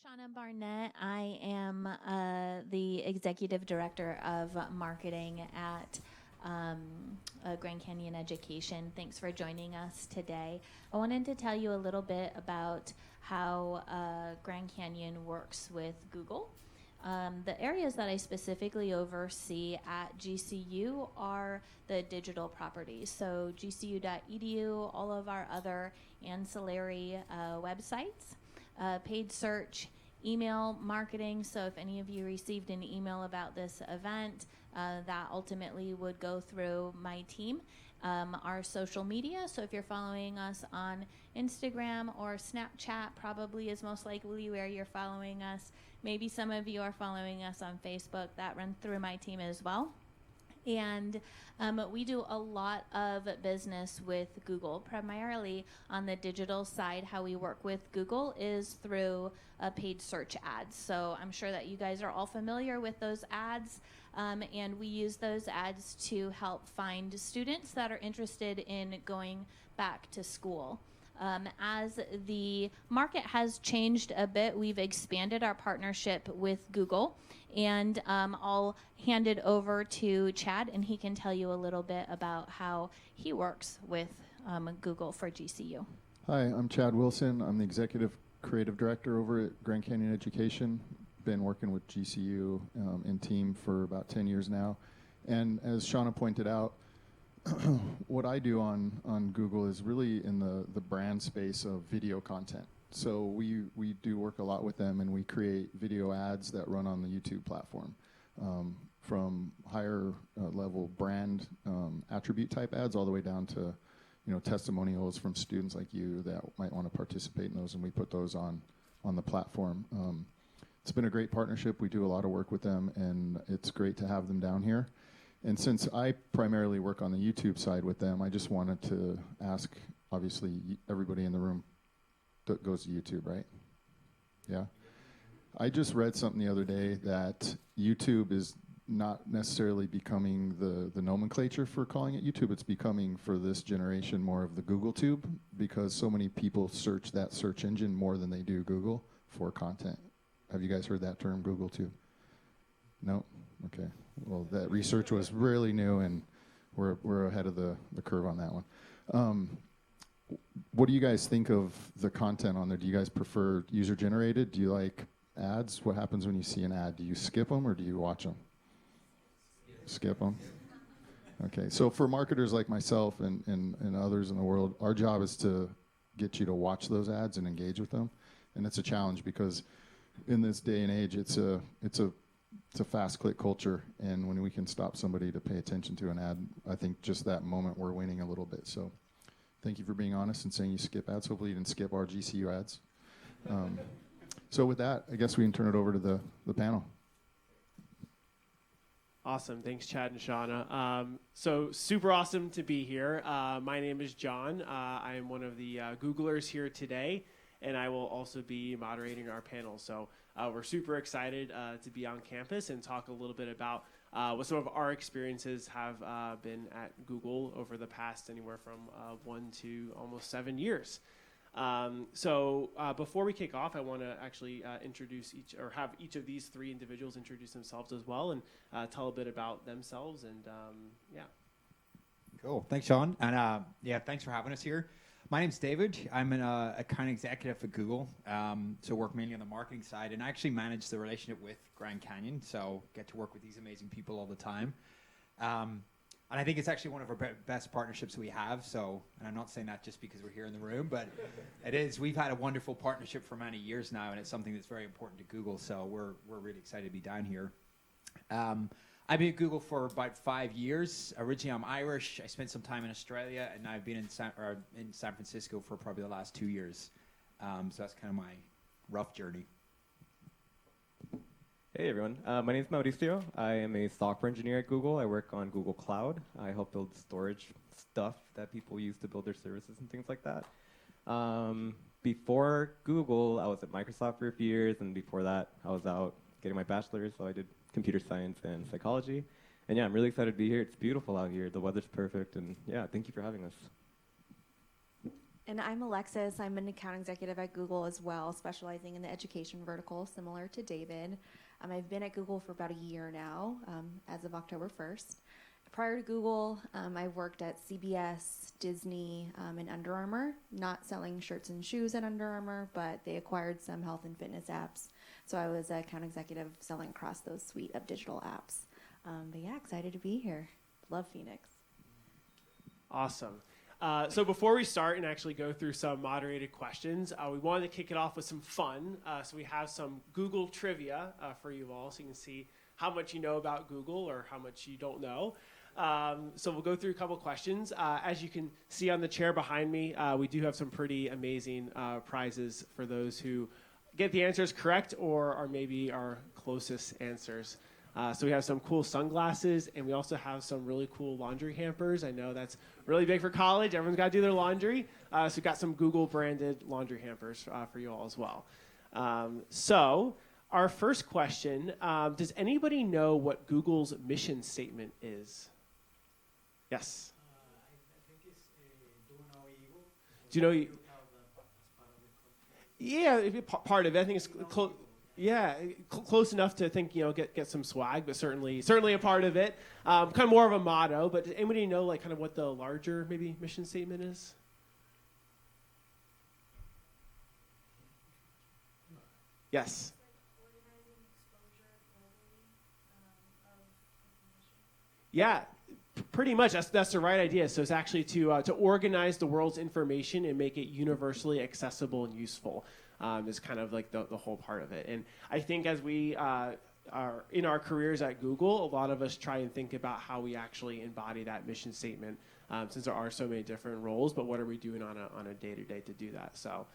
Shauna Barnett. I am the Executive Director of Marketing at Grand Canyon Education. Thanks for joining us today. I wanted to tell you a little bit about how Grand Canyon works with Google. The areas that I specifically oversee at GCU are the digital properties. So gcu.edu, all of our other ancillary websites, paid search, email marketing. So if any of you received an email about this event, that ultimately would go through my team. Our social media, so if you're following us on Instagram or Snapchat, probably is most likely where you're following us. Maybe some of you are following us on Facebook. That runs through my team as well. And we do a lot of business with Google, primarily on the digital side. How we work with Google is through paid search ads. So I'm sure that you guys are all familiar with those ads, and we use those ads to help find students that are interested in going back to school. As the market has changed a bit, we've expanded our partnership with Google, and I'll hand it over to Chad, and he can tell you a little bit about how he works with Google for GCU. Hi, I'm Chad Wilson. I'm the Executive Creative Director over at Grand Canyon Education. Been working with GCU and team for about 10 years now. And as Shauna pointed out, what I do on Google is really in the brand space of video content. So we do work a lot with them, and we create video ads that run on the YouTube platform, from higher level brand attribute type ads all the way down to testimonials from students like you that might want to participate in those, and we put those on the platform. It's been a great partnership. We do a lot of work with them, and it's great to have them down here. And since I primarily work on the YouTube side with them, I just wanted to ask, obviously, everybody in the room goes to YouTube, right? Yeah? I just read something the other day that YouTube is not necessarily becoming the nomenclature for calling it YouTube. It's becoming, for this generation, more of the Google Tube, because so many people search that search engine more than they do Google for content. Have you guys heard that term, Google Tube? No? Okay. Well, that research was really new, and we're ahead of the curve on that one. What do you guys think of the content on there? Do you guys prefer user-generated? Do you like ads? What happens when you see an ad? Do you skip them or do you watch them? Skip them? Okay. So for marketers like myself and others in the world, our job is to get you to watch those ads and engage with them. And it's a challenge because in this day and age, it's a fast click culture, and when we can stop somebody to pay attention to an ad, I think just that moment we're winning a little bit. So thank you for being honest and saying you skip ads. Hopefully you didn't skip our GCU ads. So with that, I guess we can turn it over to the panel. Awesome. Thanks, Chad and Shauna. So super awesome to be here. My name is John. I am one of the Googlers here today, and I will also be moderating our panel. So we're super excited to be on campus and talk a little bit about what some of our experiences have been at Google over the past anywhere from 1 to almost 7 years. So before we kick off, I want to actually introduce have each of these three individuals introduce themselves as well and tell a bit about themselves. And yeah. Cool. Thanks, Sean. And thanks for having us here. My name's David. I'm an account executive at Google, so work mainly on the marketing side, and I actually manage the relationship with Grand Canyon, so get to work with these amazing people all the time. And I think it's actually one of our best partnerships we have, so, and I'm not saying that just because we're here in the room, but it is. We've had a wonderful partnership for many years now, and it's something that's very important to Google, so we're really excited to be down here. I've been at Google for about 5 years. Originally, I'm Irish. I spent some time in Australia, and I've been in San Francisco for probably the last 2 years. So that's kind of my rough journey. Hey everyone, my name is Mauricio. I am a software engineer at Google. I work on Google Cloud. I help build storage stuff that people use to build their services and things like that. Before Google, I was at Microsoft for a few years, and before that, I was out getting my bachelor's, so I did computer science and psychology. And yeah, I'm really excited to be here. It's beautiful out here. The weather's perfect, and yeah, thank you for having us. And I'm Alexis. I'm an account executive at Google as well, specializing in the education vertical, similar to David. I've been at Google for about a year now, as of October 1st. Prior to Google, I worked at CBS, Disney, and Under Armour, not selling shirts and shoes at Under Armour, but they acquired some health and fitness apps. So I was an account executive selling across those suite of digital apps. But yeah, excited to be here. Love Phoenix. Awesome. So before we start and actually go through some moderated questions, we wanted to kick it off with some fun. So we have some Google trivia for you all, so you can see how much you know about Google or how much you don't know. So we'll go through a couple questions. As you can see on the chair behind me, we do have some pretty amazing prizes for those who get the answers correct or are maybe our closest answers. So we have some cool sunglasses, and we also have some really cool laundry hampers. I know that's really big for college. Everyone's got to do their laundry. So we've got some Google-branded laundry hampers for you all as well. So our first question, does anybody know what Google's mission statement is? Yes? I think it's do no evil. Do you know? Yeah, it'd be part of it. I think it's close. Yeah, close enough to think, get some swag, but certainly a part of it. Kind of more of a motto, but does anybody know like kind of what the larger maybe mission statement is? Yes. Yeah, pretty much. That's the right idea. So it's actually to organize the world's information and make it universally accessible and useful. Is kind of like the whole part of it. And I think as we are in our careers at Google, a lot of us try and think about how we actually embody that mission statement, since there are so many different roles. But what are we doing on a day-to-day to do that? So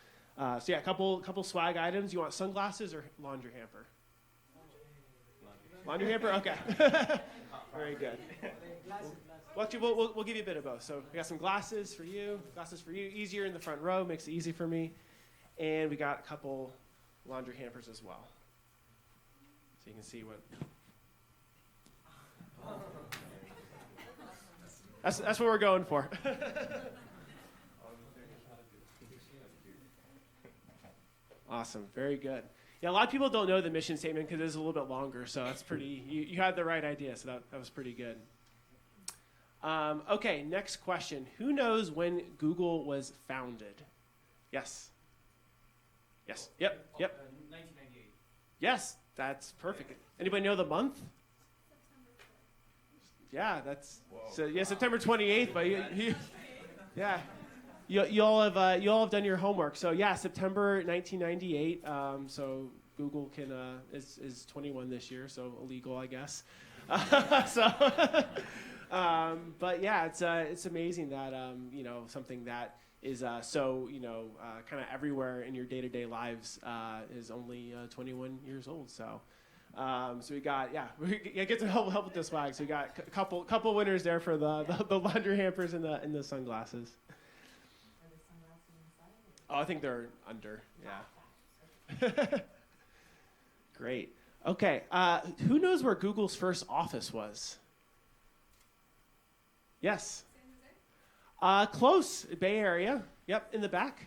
yeah, a couple swag items. You want sunglasses or laundry hamper? Laundry hamper. Okay. Very good. We'll give you a bit of both. So we got some glasses for you. Glasses for you. Easier in the front row. Makes it easy for me. And we got a couple laundry hampers as well. So you can see what... That's what we're going for. Awesome. Very good. Yeah, a lot of people don't know the mission statement because it is a little bit longer, so that's pretty... You had the right idea, so that was pretty good. Okay, next question. Who knows when Google was founded? Yes? Yes. Yep. 1998. Yes, that's perfect. Anybody know the month? Yeah, that's September 28th. But yeah, you all have done your homework. So yeah, September 1998. So Google is 21 this year, so illegal, I guess. But yeah, it's amazing that something that is kind of everywhere in your day-to-day lives is only 21 years old. So we got get to help with the swag. So we got a couple winners there for the laundry hampers and the sunglasses. Are the sunglasses inside? Oh, I think they're under. Yeah. Great. Okay. Who knows where Google's first office was? Yes. Close, Bay Area. Yep, in the back.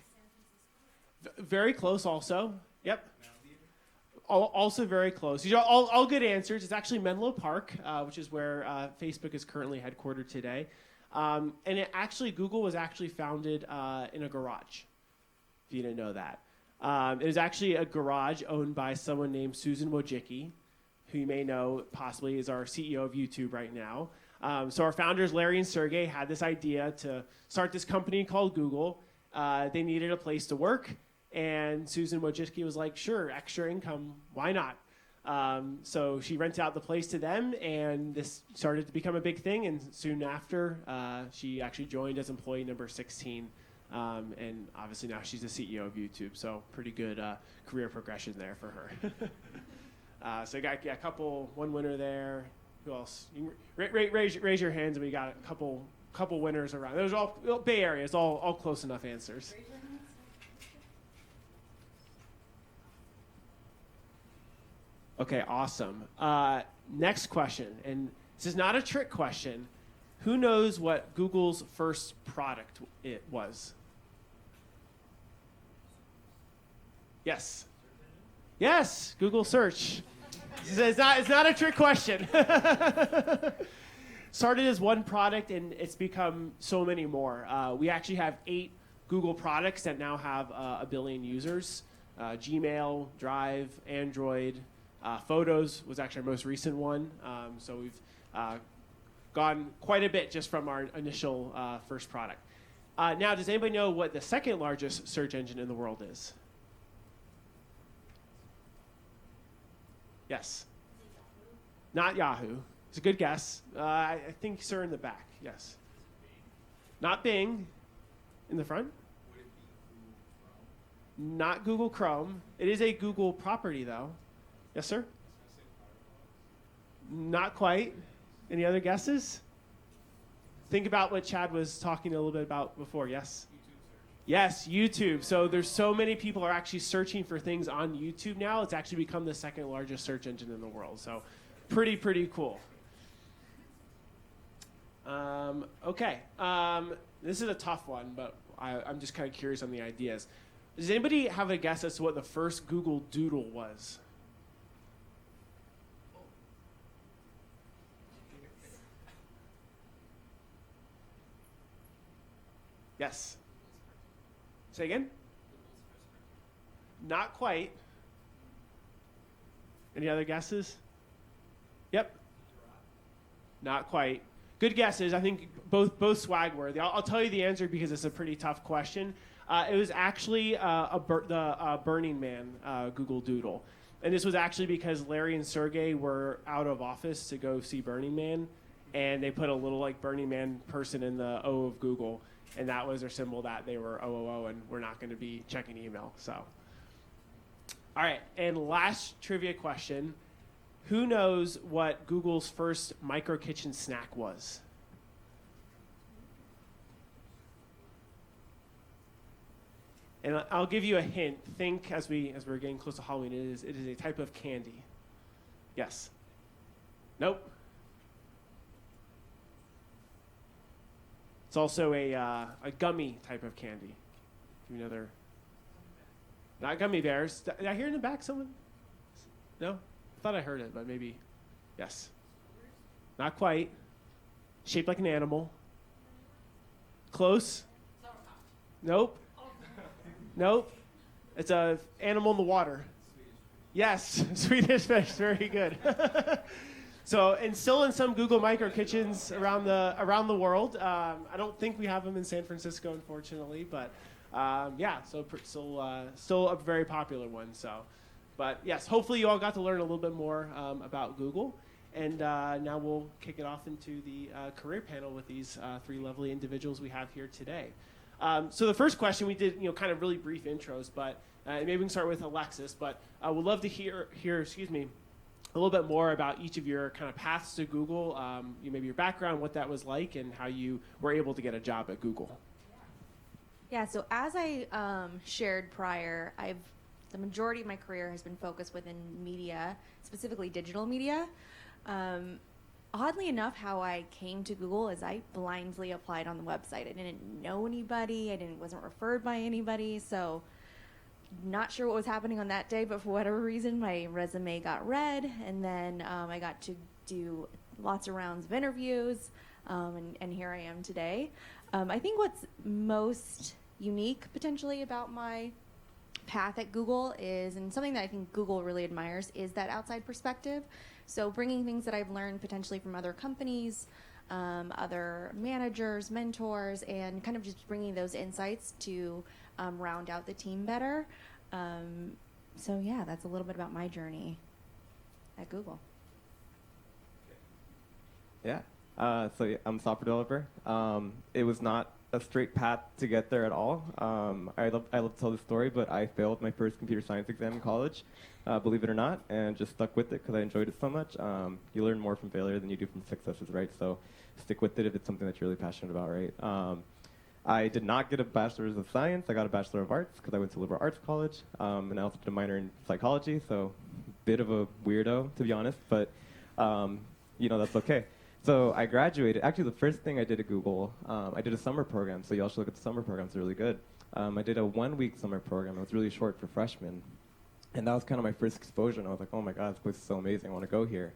Very close also. Yep. Also very close. These are all good answers. It's actually Menlo Park, which is where Facebook is currently headquartered today. And Google was actually founded in a garage, if you didn't know that. It was actually a garage owned by someone named Susan Wojcicki, who you may know possibly is our CEO of YouTube right now. So our founders, Larry and Sergey, had this idea to start this company called Google. They needed a place to work, and Susan Wojcicki was like, sure, extra income, why not? So she rented out the place to them, and this started to become a big thing, and soon after, she actually joined as employee number 16, and obviously now she's the CEO of YouTube, so pretty good career progression there for her. So you got one winner there. Who else? You can raise your hands, and we got a couple winners around. Those are all Bay Area. It's all close enough answers. Okay, awesome. Next question, and this is not a trick question. Who knows what Google's first product it was? Yes. Yes, Google search. It's not a trick question. Started as one product, and it's become so many more. We actually have 8 Google products that now have 1 billion users. Gmail, Drive, Android, Photos was actually our most recent one. So we've gone quite a bit just from our initial first product. Now, does anybody know what the second largest search engine in the world is? Yes. Not Yahoo. It's a good guess. I think sir in the back. Yes. Not Bing. In the front? Not Google Chrome. It is a Google property, though. Yes, sir? Not quite. Any other guesses? Think about what Chad was talking a little bit about before. Yes? Yes, YouTube. So there's so many people are actually searching for things on YouTube now. It's actually become the second largest search engine in the world. So pretty cool. Okay. This is a tough one, but I'm just kind of curious on the ideas. Does anybody have a guess as to what the first Google Doodle was? Yes. Say again? Not quite. Any other guesses? Yep. Not quite. Good guesses. I think both swag worthy. I'll tell you the answer because it's a pretty tough question. It was actually the Burning Man Google Doodle. And this was actually because Larry and Sergey were out of office to go see Burning Man, and they put a little like Burning Man person in the O of Google, and that was their symbol that they were OOO and we're not going to be checking email. So, all right, and last trivia question. Who knows what Google's first micro kitchen snack was? And I'll give you a hint. Think as we're getting close to Halloween, it is a type of candy. Yes. Nope. It's also a gummy type of candy. Give me another. Not gummy bears. Did I hear in the back someone? No? I thought I heard it, but maybe. Yes. Not quite. Shaped like an animal. Close. Nope. Nope. It's a animal in the water. Yes, Swedish fish. Very good. So, and still in some Google Micro Kitchens around the world. I don't think we have them in San Francisco, unfortunately, but yeah. So still a very popular one. So, but yes, hopefully you all got to learn a little bit more about Google. And now we'll kick it off into the career panel with these 3 lovely individuals we have here today. So the first question we did, kind of really brief intros, but maybe we can start with Alexis. But we'd love to hear, a little bit more about each of your kind of paths to Google, maybe your background, what that was like, and how you were able to get a job at Google. Yeah, so as I shared prior, the majority of my career has been focused within media, specifically digital media. Oddly enough, how I came to Google is I blindly applied on the website. I didn't know anybody. Wasn't referred by anybody. So not sure what was happening on that day, but for whatever reason, my resume got read. And then I got to do lots of rounds of interviews. And here I am today. I think what's most unique potentially about my path at Google is, and something that I think Google really admires, is that outside perspective. So bringing things that I've learned potentially from other companies, other managers, mentors, and kind of just bringing those insights to round out the team better. So yeah, that's a little bit about my journey at Google. Yeah. So yeah, I'm a software developer. It was not a straight path to get there at all. I love to tell this story, but I failed my first computer science exam in college, believe it or not, and just stuck with it because I enjoyed it so much. You learn more from failure than you do from successes, right? So stick with it if it's something that you're really passionate about, right? I did not get a bachelor's of science. I got a bachelor of arts because I went to liberal arts college, and I also did a minor in psychology. So bit of a weirdo, to be honest, but that's okay. So I graduated. Actually, the first thing I did at Google, I did a summer program. So y'all should look at the summer programs; they're really good. I did a 1-week summer program. It was really short for freshmen. And that was kind of my first exposure. And I was like, oh my God, this place is so amazing. I want to go here.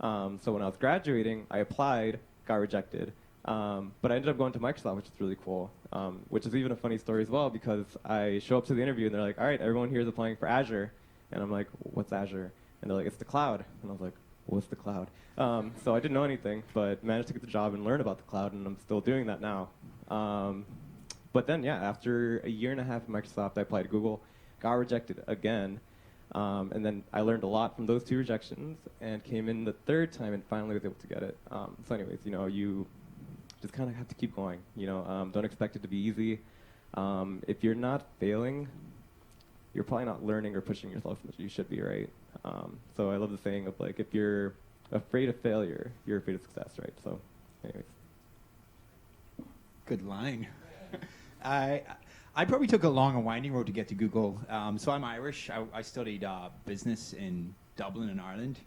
So when I was graduating, I applied, got rejected. But I ended up going to Microsoft, which is really cool, which is even a funny story as well, because I show up to the interview and they're like, all right, everyone here is applying for Azure. And I'm like, what's Azure? And they're like, it's the cloud. And I was like, what's the cloud? So I didn't know anything, but managed to get the job and learn about the cloud, and I'm still doing that now. But then, yeah, after a year and a half at Microsoft, I applied to Google, got rejected again. And then I learned a lot from those 2 rejections and came in the 3rd time and finally was able to get it. So anyways, you just kind of have to keep going. Don't expect it to be easy. If you're not failing, you're probably not learning or pushing yourself as much as you should be, right? So I love the saying of like, if you're afraid of failure, you're afraid of success, right? So anyways. Good line. I probably took a long and winding road to get to Google. So I'm Irish. I studied business in Dublin in Ireland.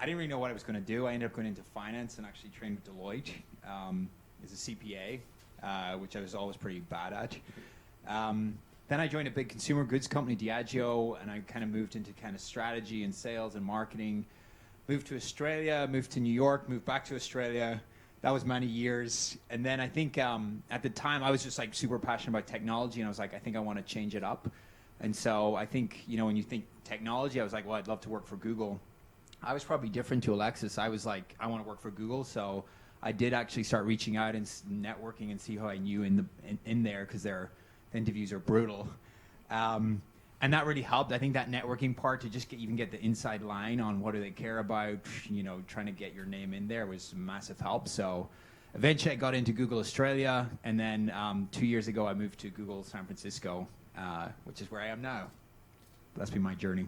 I didn't really know what I was going to do. I ended up going into finance and actually trained with Deloitte as a CPA, which I was always pretty bad at. Then I joined a big consumer goods company, Diageo, and I kind of moved into kind of strategy and sales and marketing. Moved to Australia, moved to New York, moved back to Australia. That was many years. And then I think at the time I was just like super passionate about technology, and I was like, I think I want to change it up. And so I think, when you think technology, I was like, well, I'd love to work for Google. I was probably different to Alexis. I was like, I want to work for Google. So I did actually start reaching out and networking and see who I knew in there, because their interviews are brutal. And that really helped. I think that networking part to just even get the inside line on what do they care about, trying to get your name in there was a massive help. So eventually I got into Google Australia, and then 2 years ago I moved to Google San Francisco, which is where I am now. That's been my journey.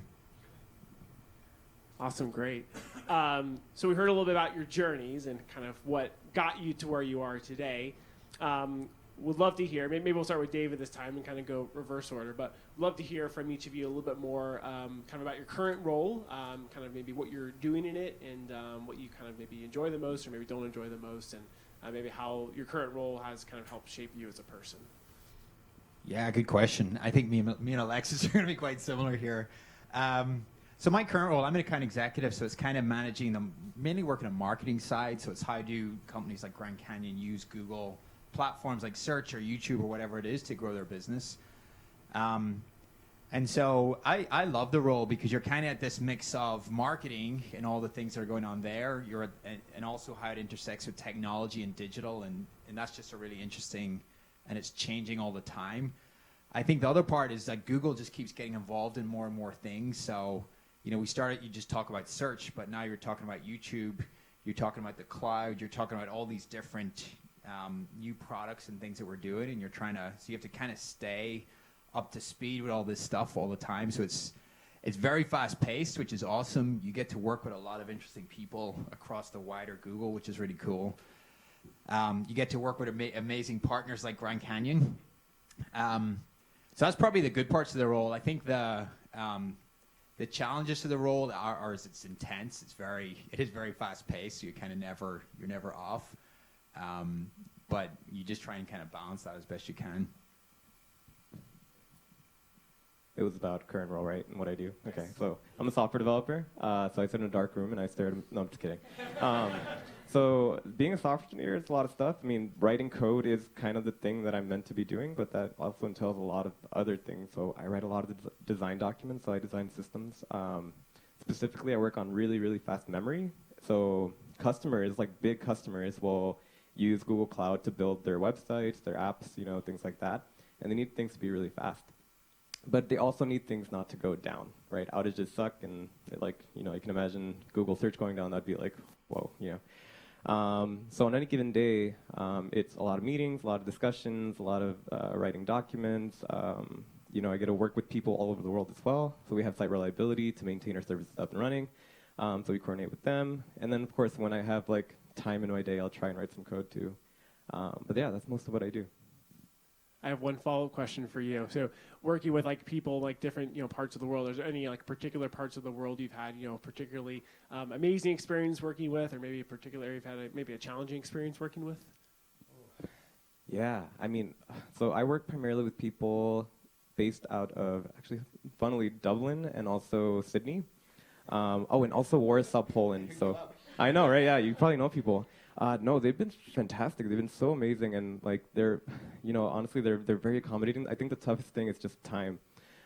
Awesome, great. So we heard a little bit about your journeys and kind of what got you to where you are today. Would love to hear, maybe we'll start with David this time and kind of go reverse order, but love to hear from each of you a little bit more kind of about your current role, kind of maybe what you're doing in it, and what you kind of maybe enjoy the most or maybe don't enjoy the most, and maybe how your current role has kind of helped shape you as a person. Yeah, good question. I think me and Alexis are going to be quite similar here. So my current role, I'm an account executive, so it's kind of managing them, mainly working on marketing side. So it's how do companies like Grand Canyon use Google platforms like search or YouTube or whatever it is to grow their business. And so I love the role because you're kind of at this mix of marketing and all the things that are going on there. And also how it intersects with technology and digital, and that's just a really interesting, and it's changing all the time. I think the other part is that Google just keeps getting involved in more and more things. So, you just talk about search, but now you're talking about YouTube, you're talking about the cloud, you're talking about all these different new products and things that we're doing, and so you have to kind of stay up to speed with all this stuff all the time. So it's very fast paced, which is awesome. You get to work with a lot of interesting people across the wider Google, which is really cool. You get to work with amazing partners like Grand Canyon. So that's probably the good parts of the role. I think the challenges to the role are it's intense. It is very fast paced. So you're never off. But you just try and kind of balance that as best you can. It was about current role, right, and what I do? Okay, so I'm a software developer. So I sit in a dark room and I stare at no, I'm just kidding. So being a software engineer is a lot of stuff. I mean, writing code is kind of the thing that I'm meant to be doing, but that also entails a lot of other things. So I write a lot of design documents, so I design systems. Specifically, I work on really, really fast memory. So customers, like big customers, will use Google Cloud to build their websites, their apps, things like that. And they need things to be really fast. But they also need things not to go down, right? Outages suck, and you can imagine Google search going down, that'd be like, whoa, So on any given day, it's a lot of meetings, a lot of discussions, a lot of writing documents. I get to work with people all over the world as well. So we have site reliability to maintain our services up and running. So we coordinate with them. And then, of course, when I have time in my day, I'll try and write some code too. But yeah, that's most of what I do. I have one follow-up question for you. So working with people different parts of the world, is there any particular parts of the world you've had particularly amazing experience working with, or maybe a particular area you've had maybe a challenging experience working with? Yeah, I mean, so I work primarily with people based out of, actually, funnily, Dublin and also Sydney. Oh, and also Warsaw, Poland. So I know, right? Yeah, you probably know people. No, they've been fantastic. They've been so amazing, and like they're, honestly, they're very accommodating. I think the toughest thing is just time,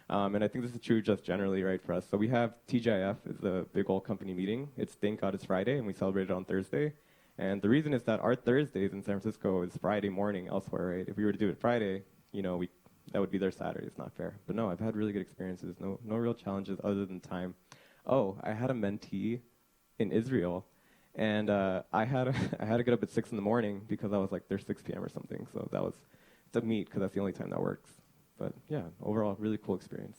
and I think this is true just generally, right, for us. So we have TGIF, is the big old company meeting. It's thank God it's Friday, and we celebrate it on Thursday. And the reason is that our Thursdays in San Francisco is Friday morning elsewhere, right? If we were to do it Friday, that would be their Saturday. It's not fair. But no, I've had really good experiences. No real challenges other than time. Oh, I had a mentee in Israel, and I had to get up at 6 in the morning because I was like, there's 6 p.m. or something. So that was to meet because that's the only time that works. But yeah, overall, really cool experience.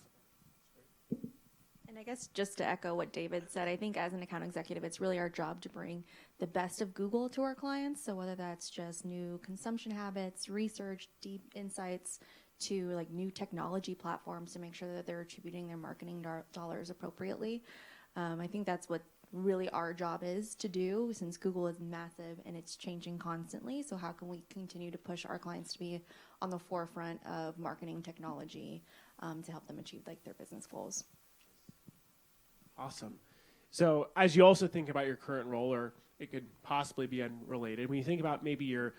And I guess just to echo what David said, I think as an account executive, it's really our job to bring the best of Google to our clients. So whether that's just new consumption habits, research, deep insights, to like new technology platforms to make sure that they're attributing their marketing dollars appropriately. I think that's what really our job is to do, since Google is massive and it's changing constantly. So how can we continue to push our clients to be on the forefront of marketing technology to help them achieve like their business goals? Awesome. So as you also think about your current role, or it could possibly be unrelated, when you think about maybe your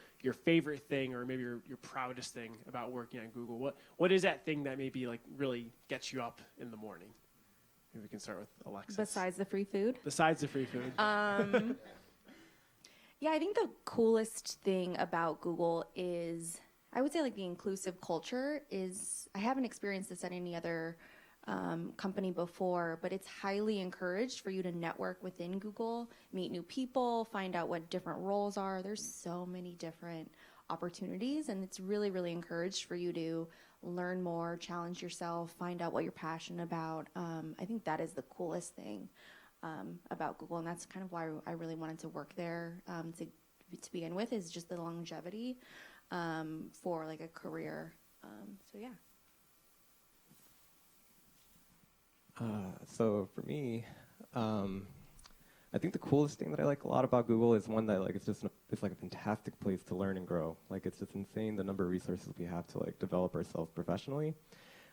favorite thing or maybe your proudest thing about working at Google, what is that thing that maybe like really gets you up in the morning? Maybe we can start with Alexis. Besides the free food? Besides the free food. Yeah, I think the coolest thing about Google is, I would say like the inclusive culture is, I haven't experienced this at any other company before, but it's highly encouraged for you to network within Google, meet new people, find out what different roles are. There's so many different opportunities, and it's really, really encouraged for you to learn more, challenge yourself, find out what you're passionate about. I think that is the coolest thing about Google, and that's kind of why I really wanted to work there to begin with, is just the longevity for like a career. So yeah. So for me, I think the coolest thing that I like a lot about Google is one that like it's like a fantastic place to learn and grow. Like it's just insane the number of resources we have to like develop ourselves professionally.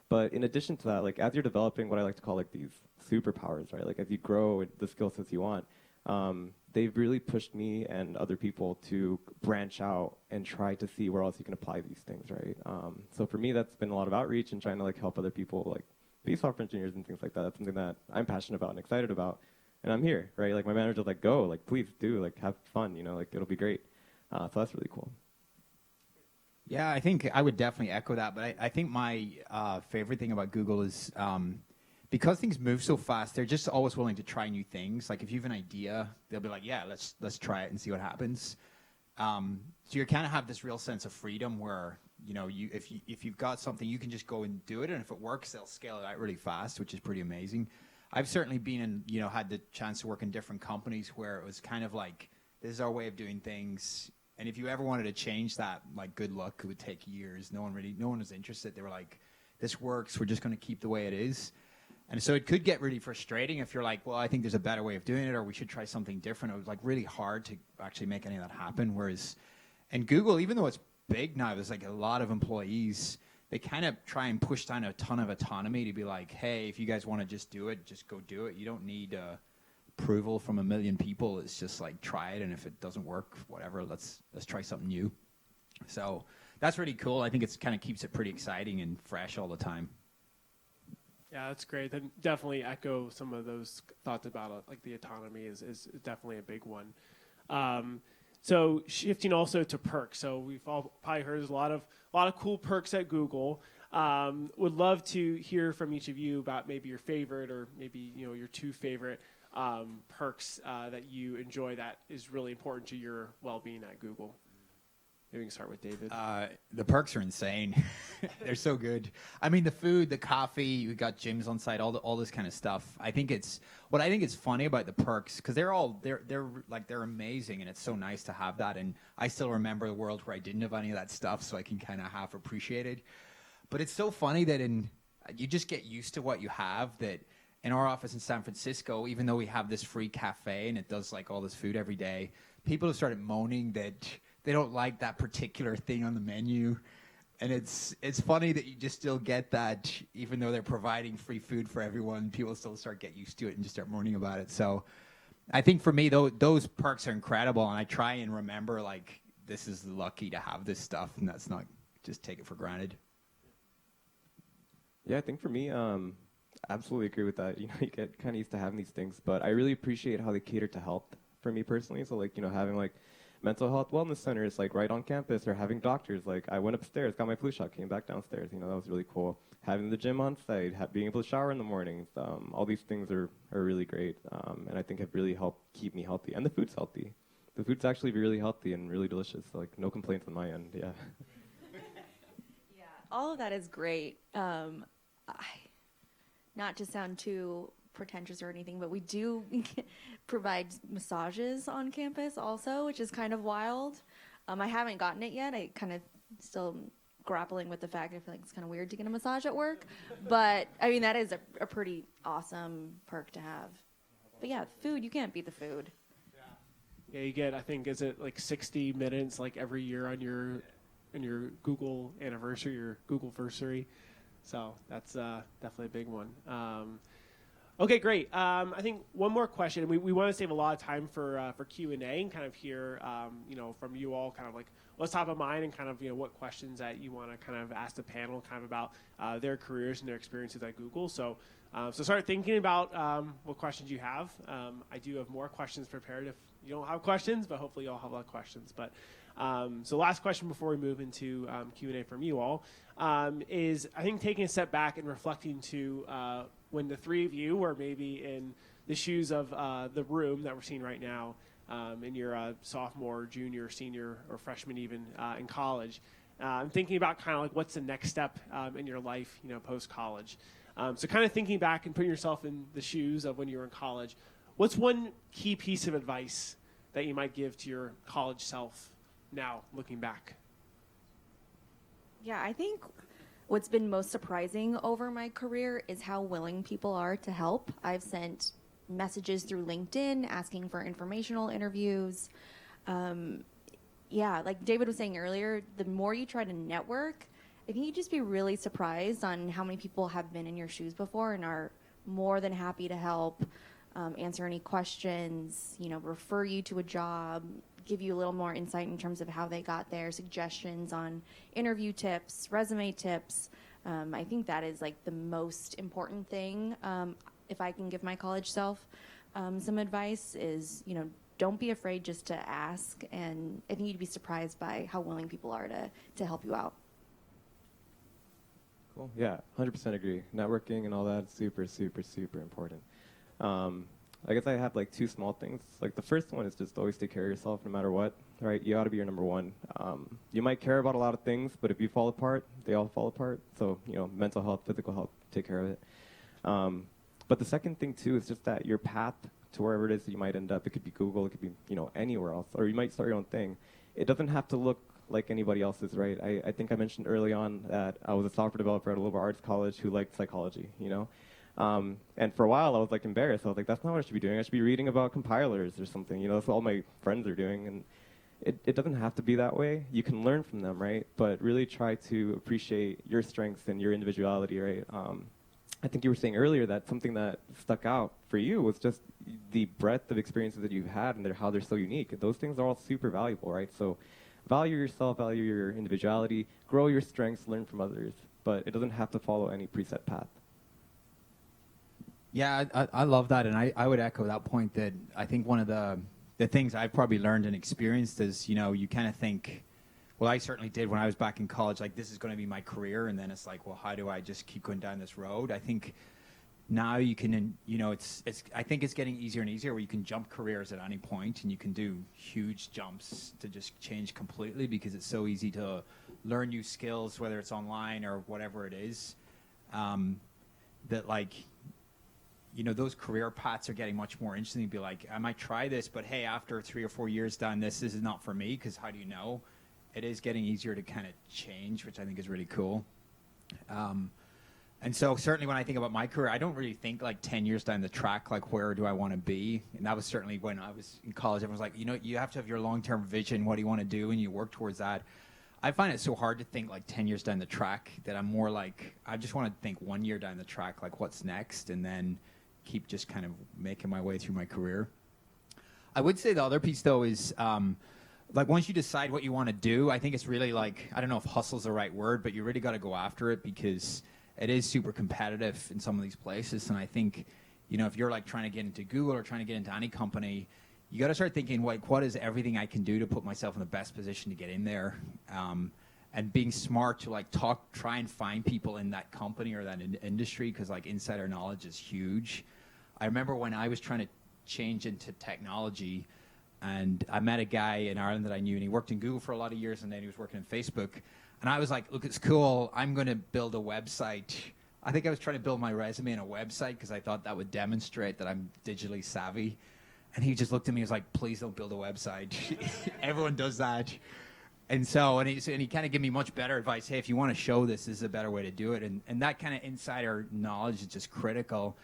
But in addition to that, like as you're developing what I like to call like these superpowers, right? Like as you grow the skill sets you want, they've really pushed me and other people to branch out and try to see where else you can apply these things, right? So for me, that's been a lot of outreach and trying to like help other people like be software engineers and things like that. That's something that I'm passionate about and excited about. And I'm here, right? Like my manager's like, go, like please do, like have fun, like it'll be great. So that's really cool. Yeah, I think I would definitely echo that. But I think my favorite thing about Google is because things move so fast, they're just always willing to try new things. Like if you have an idea, they'll be like, yeah, let's try it and see what happens. So you kind of have this real sense of freedom where, if you've got something, you can just go and do it. And if it works, they'll scale it out really fast, which is pretty amazing. I've certainly been in, had the chance to work in different companies where it was kind of like, this is our way of doing things. And if you ever wanted to change that, like good luck, it would take years. No one was interested. They were like, this works. We're just going to keep the way it is. And so it could get really frustrating if you're like, well, I think there's a better way of doing it, or we should try something different. It was like really hard to actually make any of that happen. Whereas, and Google, even though it's big now, there's like a lot of employees, they kind of try and push down a ton of autonomy to be like, hey, if you guys want to just do it, just go do it. You don't need approval from a million people. It's just like, try it. And if it doesn't work, whatever, let's try something new. So that's really cool. I think it's kind of keeps it pretty exciting and fresh all the time. Yeah, that's great. Then definitely echo some of those thoughts about it. Like the autonomy is definitely a big one. So shifting also to perks. So we've all probably heard there's a lot of cool perks at Google. Would love to hear from each of you about maybe your favorite or maybe your two favorite perks that you enjoy that is really important to your well-being at Google. Maybe we can start with David. The perks are insane. They're so good. I mean, the food, the coffee, we got gyms on site, all this kind of stuff. I think it's funny about the perks because they're amazing, and it's so nice to have that. And I still remember the world where I didn't have any of that stuff, so I can kind of half appreciate it. But it's so funny that you just get used to what you have. That in our office in San Francisco, even though we have this free cafe and it does like all this food every day, people have started moaning that they don't like that particular thing on the menu. And it's funny that you just still get that, even though they're providing free food for everyone, people still start get used to it and just start moaning about it. So I think for me, those perks are incredible. And I try and remember, like, this is lucky to have this stuff, and that's not just take it for granted. Yeah, I think for me, absolutely agree with that. You know, you get kind of used to having these things, but I really appreciate how they cater to health for me personally. So, like, you know, having like mental health wellness centers like right on campus, or having doctors. Like, I went upstairs, got my flu shot, came back downstairs. You know, that was really cool. Having the gym on site, being able to shower in the mornings, all these things are really great, and I think have really helped keep me healthy. And the food's healthy. The food's actually really healthy and really delicious. So, like, no complaints on my end. Yeah. Yeah, all of that is great. Not to sound too pretentious or anything, but we do provide massages on campus also, which is kind of wild. I haven't gotten it yet. I kind of still grappling with the fact I feel like it's kind of weird to get a massage at work. But, I mean, that is a pretty awesome perk to have. But, yeah, food, you can't beat the food. Yeah, you get, I think, is it like 60 minutes like every year on your Google anniversary, your Googleversary. So that's definitely a big one. Okay, great. I think one more question. We want to save a lot of time for Q&A and kind of hear, from you all kind of like what's top of mind and kind of, what questions that you want to kind of ask the panel kind of about their careers and their experiences at Google. So start thinking about what questions you have. I do have more questions prepared if you don't have questions, but hopefully you all have a lot of questions. But so last question before we move into Q&A from you all is, I think, taking a step back and reflecting to when the three of you were maybe in the shoes of the room that we're seeing right now in your sophomore, junior, senior, or freshman even in college. I'm thinking about kind of like what's the next step in your life, post-college. So kind of thinking back and putting yourself in the shoes of when you were in college, what's one key piece of advice that you might give to your college self now, looking back? Yeah, I think what's been most surprising over my career is how willing people are to help. I've sent messages through LinkedIn asking for informational interviews. Like David was saying earlier, the more you try to network, I think you'd just be really surprised on how many people have been in your shoes before and are more than happy to help, answer any questions, refer you to a job, give you a little more insight in terms of how they got there, suggestions on interview tips, resume tips. I think that is like the most important thing. If I can give my college self some advice is, don't be afraid just to ask. And I think you'd be surprised by how willing people are to help you out. Cool. Yeah, 100% agree. Networking and all that, super, super, super important. I guess I have like two small things. Like the first one is just always take care of yourself no matter what, right? You ought to be your number one. You might care about a lot of things, but if you fall apart, they all fall apart. So, mental health, physical health, take care of it. But the second thing too is just that your path to wherever it is that you might end up, it could be Google, it could be, anywhere else, or you might start your own thing. It doesn't have to look like anybody else's, right? I think I mentioned early on that I was a software developer at a liberal arts college who liked psychology, and for a while I was like embarrassed. I was like, that's not what I should be doing. I should be reading about compilers or something. That's what all my friends are doing. And it doesn't have to be that way. You can learn from them, right? But really try to appreciate your strengths and your individuality, right? I think you were saying earlier that something that stuck out for you was just the breadth of experiences that you've had and how they're so unique. Those things are all super valuable, right? So value yourself, value your individuality, grow your strengths, learn from others. But it doesn't have to follow any preset path. Yeah, I love that, and I would echo that point that I think one of the things I've probably learned and experienced is, you kind of think, well, I certainly did when I was back in college, like this is going to be my career, and then it's like, well, how do I just keep going down this road? I think now you can, I think it's getting easier and easier where you can jump careers at any point, and you can do huge jumps to just change completely because it's so easy to learn new skills, whether it's online or whatever it is, that like, those career paths are getting much more interesting. Be like, I might try this, but hey, after 3 or 4 years done, this is not for me, because how do you know? It is getting easier to kind of change, which I think is really cool. And so certainly when I think about my career, I don't really think like 10 years down the track, like where do I want to be? And that was certainly when I was in college. Everyone's like, you know, you have to have your long-term vision. What do you want to do? And you work towards that. I find it so hard to think like 10 years down the track that I'm more like, I just want to think 1 year down the track, like what's next, and then keep just kind of making my way through my career. I would say the other piece though is, like once you decide what you want to do, I think it's really like, I don't know if hustle's the right word, but you really got to go after it because it is super competitive in some of these places. And I think, you know, if you're like trying to get into Google or trying to get into any company, you got to start thinking, like, what is everything I can do to put myself in the best position to get in there? And being smart to like try and find people in that company or that industry, because like insider knowledge is huge. I remember when I was trying to change into technology, and I met a guy in Ireland that I knew, and he worked in Google for a lot of years, and then he was working in Facebook. And I was like, look, it's cool. I'm going to build a website. I think I was trying to build my resume in a website because I thought that would demonstrate that I'm digitally savvy. And he just looked at me and was like, please don't build a website. Everyone does that. And so, and he kind of gave me much better advice. Hey, if you want to show this is a better way to do it. And that kind of insider knowledge is just critical.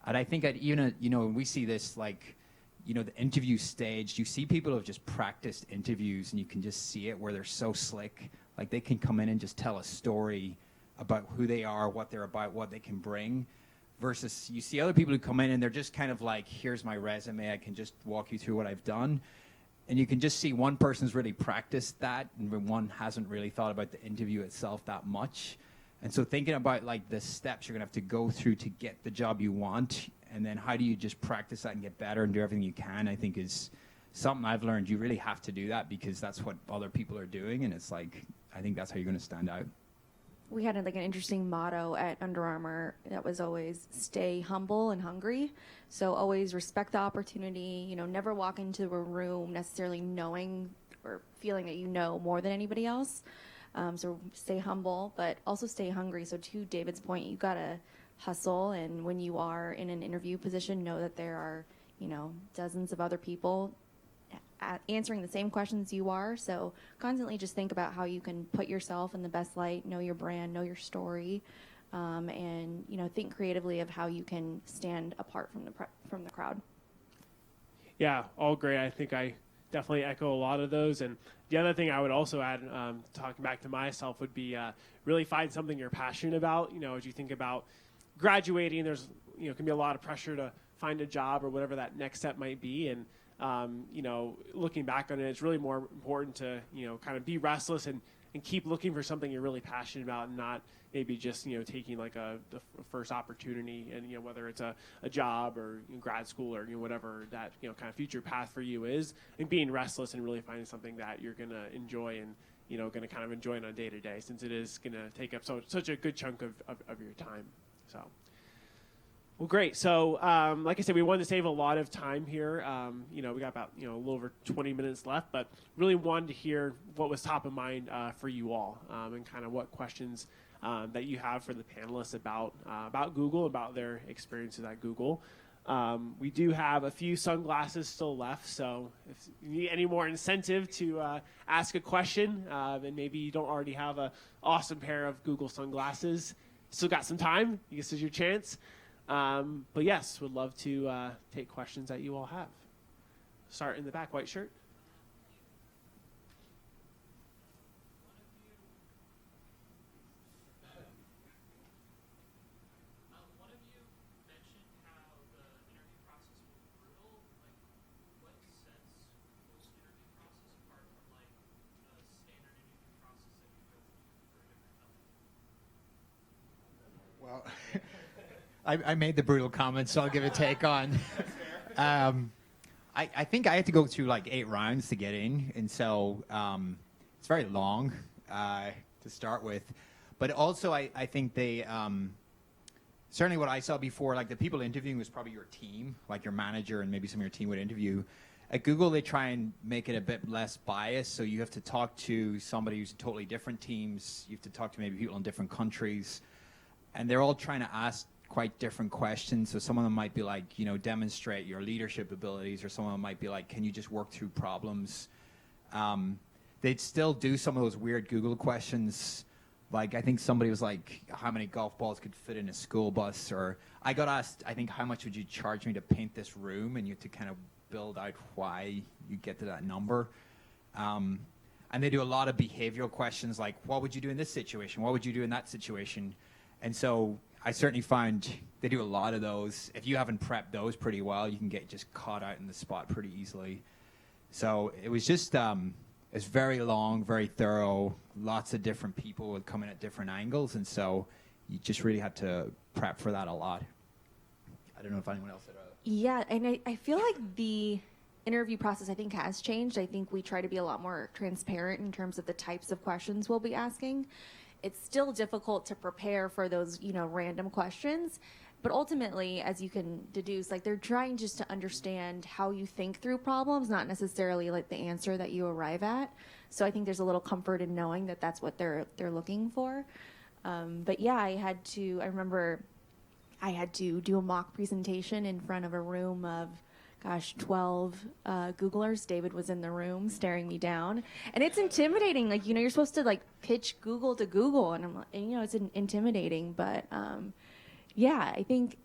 And I think even, you know, when we see this, like, you know, the interview stage, you see people who have just practiced interviews and you can just see it where they're so slick. Like they can come in and just tell a story about who they are, what they're about, what they can bring. Versus you see other people who come in and they're just kind of like, here's my resume, I can just walk you through what I've done. And you can just see one person's really practiced that and one hasn't really thought about the interview itself that much. And so thinking about like the steps you're gonna have to go through to get the job you want, and then how do you just practice that and get better and do everything you can, I think is something I've learned. You really have to do that because that's what other people are doing, and it's like, I think that's how you're gonna stand out. We had like an interesting motto at Under Armour that was always stay humble and hungry. So always respect the opportunity, you know, never walk into a room necessarily knowing or feeling that you know more than anybody else. So stay humble, but also stay hungry. So to David's point, you gotta hustle, and when you are in an interview position, know that there are, you know, dozens of other people answering the same questions you are. So constantly just think about how you can put yourself in the best light, know your brand, know your story, and, you know, think creatively of how you can stand apart from the crowd. Yeah, all great. I think I definitely echo a lot of those. And the other thing I would also add, talking back to myself, would be really find something you're passionate about. You know, as you think about graduating, there's, you know, can be a lot of pressure to find a job or whatever that next step might be. And you know, looking back on it, it's really more important to, you know, kind of be restless and keep looking for something you're really passionate about, and not maybe just, you know, taking like the first opportunity, and, you know, whether it's a job or, you know, grad school or, you know, whatever that, you know, kind of future path for you is, and being restless and really finding something that you're going to enjoy and, you know, going to kind of enjoy it on a day to day, since it is going to take up such a good chunk of your time. So. Well, great. So, like I said, we wanted to save a lot of time here. You know, we got about, you know, a little over 20 minutes left, but really wanted to hear what was top of mind for you all, and kind of what questions that you have for the panelists about Google, about their experiences at Google. We do have a few sunglasses still left, so if you need any more incentive to ask a question, and maybe you don't already have an awesome pair of Google sunglasses, still got some time. This is your chance. But yes, would love to take questions that you all have. Start in the back, white shirt. One of you mentioned how the interview process was brutal. Like, what sets Google's interview process apart from like a standard interview process that you go through for a different company? Well, I made the brutal comment, so I'll give a take on. I think I had to go through like 8 rounds to get in, and so it's very long to start with. But also, I think they certainly what I saw before, like the people interviewing was probably your team, like your manager and maybe some of your team would interview. At Google, they try and make it a bit less biased, so you have to talk to somebody who's in totally different teams. You have to talk to maybe people in different countries, and they're all trying to ask quite different questions. So some of them might be like, you know, demonstrate your leadership abilities, or some of them might be like, can you just work through problems? They'd still do some of those weird Google questions Like, I think somebody was like, how many golf balls could fit in a school bus? Or I got asked, I think, how much would you charge me to paint this room? And you have to kind of build out why you get to that number. And they do a lot of behavioral questions like, what would you do in this situation? What would you do in that situation? And so I certainly find they do a lot of those. If you haven't prepped those pretty well, you can get just caught out in the spot pretty easily. So it was just, it's very long, very thorough. Lots of different people would come in at different angles. And so you just really had to prep for that a lot. I don't know if anyone else had a... Yeah, and I feel like the interview process, I think, has changed. I think we try to be a lot more transparent in terms of the types of questions we'll be asking. It's still difficult to prepare for those, random questions. But ultimately, as you can deduce, like, they're trying just to understand how you think through problems, not necessarily like the answer that you arrive at. So I think there's a little comfort in knowing that that's what they're looking for. But yeah, I remember I had to do a mock presentation in front of a room of 12 Googlers. David was in the room staring me down, and it's intimidating. Like, you're supposed to like pitch Google to Google, and it's intimidating. But yeah, I think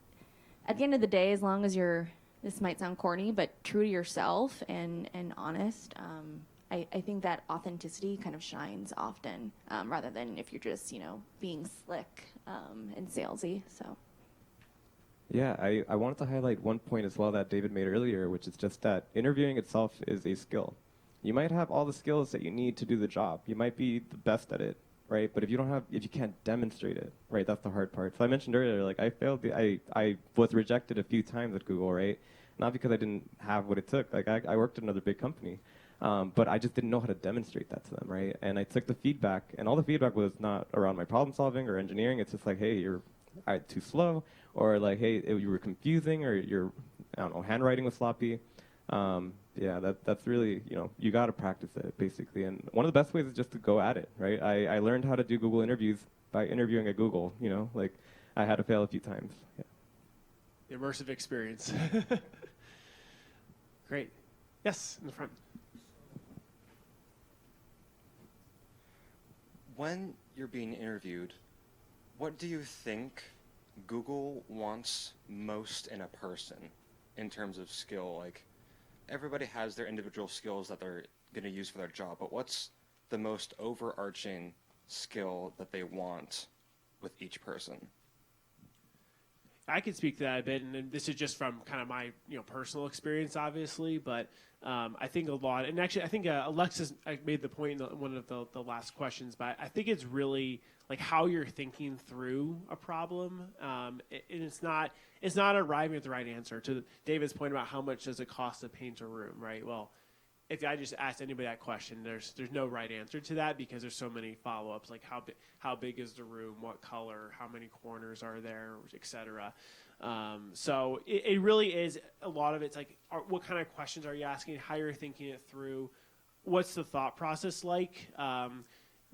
at the end of the day, as long as you're, this might sound corny, but true to yourself and honest, I think that authenticity kind of shines often, rather than if you're just being slick and salesy. So. Yeah, I wanted to highlight one point as well that David made earlier, which is just that interviewing itself is a skill. You might have all the skills that you need to do the job. You might be the best at it, right? But if you can't demonstrate it, right, that's the hard part. So I mentioned earlier, like, I was rejected a few times at Google, right? Not because I didn't have what it took. Like, I worked at another big company, but I just didn't know how to demonstrate that to them, right? And I took the feedback, and all the feedback was not around my problem solving or engineering. It's just like, hey, you're too slow, or like, hey, you were confusing, or your, handwriting was sloppy. Yeah, that's really, you got to practice it, basically. And one of the best ways is just to go at it, right? I learned how to do Google interviews by interviewing at Google, like, I had to fail a few times. Yeah. Immersive experience. Great. Yes, in the front. When you're being interviewed, what do you think Google wants most in a person in terms of skill? Like, everybody has their individual skills that they're going to use for their job, but what's the most overarching skill that they want with each person? I can speak to that a bit, and this is just from kind of my personal experience, obviously. But I think a lot, and actually, I think Alexis made the point in one of the last questions. But I think it's really like how you're thinking through a problem, and it's not arriving at the right answer. To David's point about how much does it cost to paint a room, right? Well, if I just asked anybody that question, there's no right answer to that, because there's so many follow-ups, like how big is the room, what color, how many corners are there, etc. So it really is, a lot of it's like, what kind of questions are you asking, how you're thinking it through, what's the thought process like.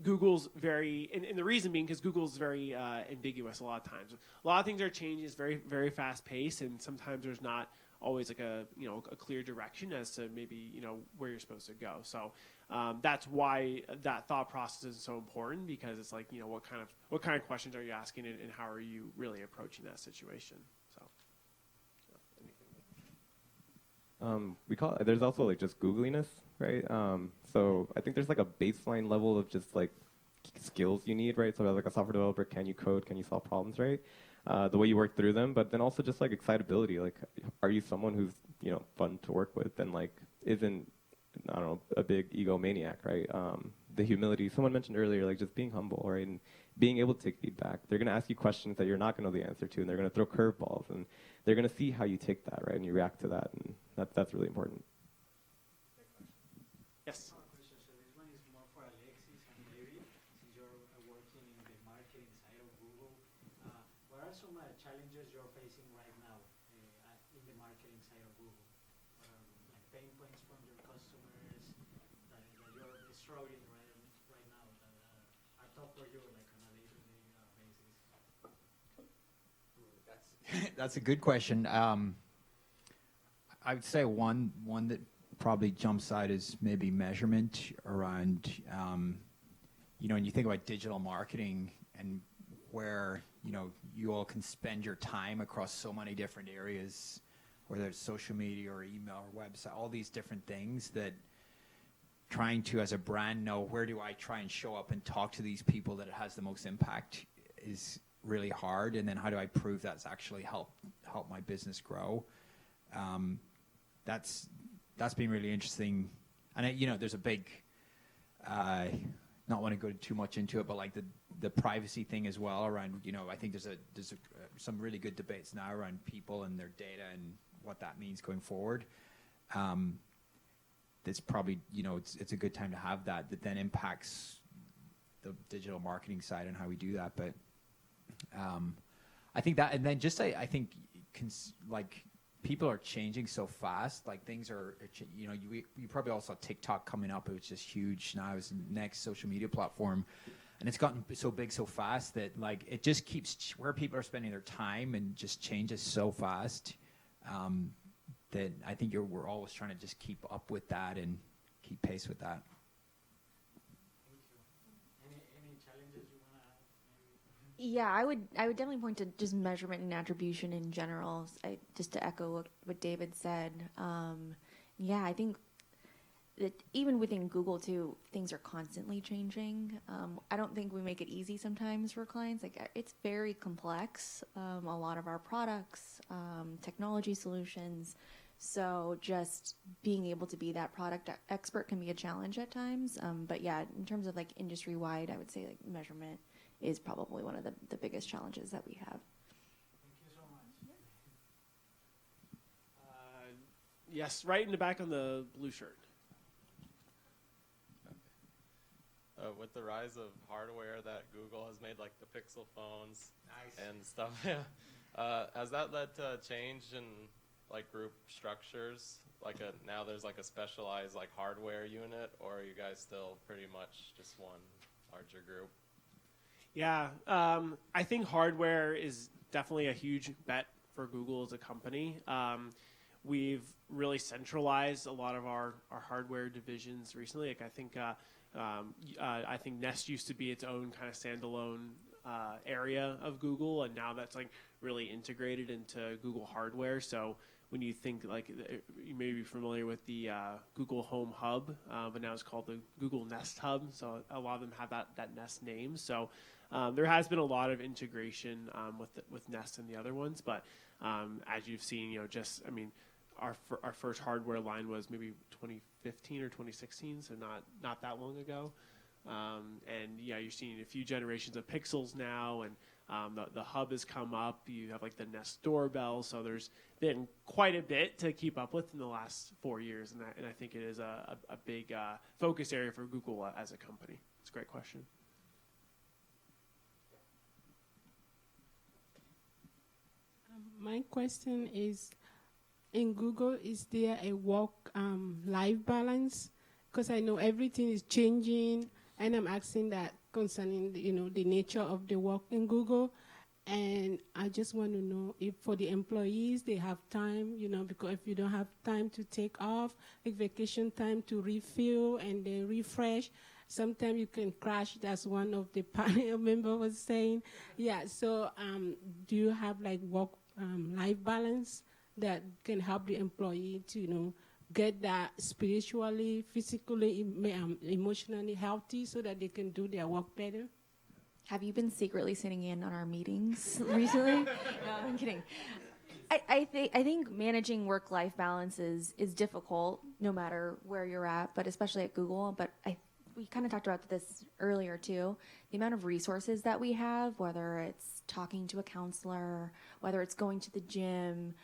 Google's very, and the reason being because Google's very ambiguous a lot of times. A lot of things are changing, it's very, very fast paced, and sometimes there's not always like a clear direction as to maybe where you're supposed to go. So that's why that thought process is so important, because it's like what kind of questions are you asking, and how are you really approaching that situation. So We call it, there's also like just Googliness, right? So I think there's like a baseline level of just like skills you need, right? So as like a software developer, can you code? Can you solve problems, right? The way you work through them, but then also just like excitability. Like, are you someone who's fun to work with and like isn't, I don't know, a big egomaniac, right? The humility someone mentioned earlier, like just being humble, right, and being able to take feedback. They're going to ask you questions that you're not going to know the answer to, and they're going to throw curveballs, and they're going to see how you take that, right, and you react to that, and that's really important. yes. So this one is more for Alexis and David, since you're working in the marketing side of Google. What are some challenges you're facing right now in the marketing side of Google? What are like pain points from your customers that you're struggling right now that are tough for you, like on a day-to-day basis? That's a good question. I would say one that probably jumps out is maybe measurement around, you know, when you think about digital marketing and where, you know, you all can spend your time across so many different areas, whether it's social media or email or website, all these different things, that trying to, as a brand, know where do I try and show up and talk to these people that it has the most impact is really hard. And then how do I prove that's actually help my business grow? That's been really interesting. And you know, there's a big, not want to go too much into it, but like the privacy thing as well around, you know, I think there's some really good debates now around people and their data and what that means going forward. That's probably, you know, it's a good time to have that then impacts the digital marketing side and how we do that. But I think that, and then just I think like people are changing so fast. Like things are, you know, you probably all saw TikTok coming up, which is huge now. It's the next social media platform, and it's gotten so big so fast that like it just keeps where people are spending their time and just changes so fast. That I think we're always trying to just keep up with that and keep pace with that. Thank you. Any challenges you want to add? Maybe? Yeah, I would definitely point to just measurement and attribution in general. Just to echo what David said. Yeah, I think that even within Google too, things are constantly changing. I don't think we make it easy sometimes for clients. Like it's very complex. A lot of our products, technology solutions. So just being able to be that product expert can be a challenge at times. But yeah, in terms of like industry wide, I would say like measurement is probably one of the biggest challenges that we have. Thank you so much. Yes, right in the back on the blue shirt. With the rise of hardware that Google has made, like the Pixel phones Nice. and stuff, has that led to a change in like group structures? Like now there's like a specialized like hardware unit, or are you guys still pretty much just one larger group? Yeah, I think hardware is definitely a huge bet for Google as a company. We've really centralized a lot of our hardware divisions recently. Like I think Nest used to be its own kind of standalone area of Google, and now that's like really integrated into Google hardware. So when you think like you may be familiar with the Google Home Hub, but now it's called the Google Nest Hub. So a lot of them have that Nest name. So there has been a lot of integration with Nest and the other ones. But as you've seen, you know, just I mean, our first hardware line was maybe 2015 or 2016, so not that long ago. And yeah, you're seeing a few generations of Pixels now, and the hub has come up. You have like the Nest doorbell, so there's been quite a bit to keep up with in the last 4 years, and I think it is a big focus area for Google as a company. It's a great question. My question is, in Google, is there a work-life balance? Because I know everything is changing, and I'm asking that concerning the nature of the work in Google. And I just want to know if for the employees, they have time, because if you don't have time to take off, like vacation time to refill and then refresh, sometimes you can crash. That's one of the panel member was saying. Yeah, so do you have like work-life balance that can help the employee to, get that spiritually, physically, emotionally healthy so that they can do their work better? Have you been secretly sitting in on our meetings recently? No, I'm kidding. I think managing work-life balance is difficult no matter where you're at, but especially at Google. But we kind of talked about this earlier too. The amount of resources that we have, whether it's talking to a counselor, whether it's going to the gym,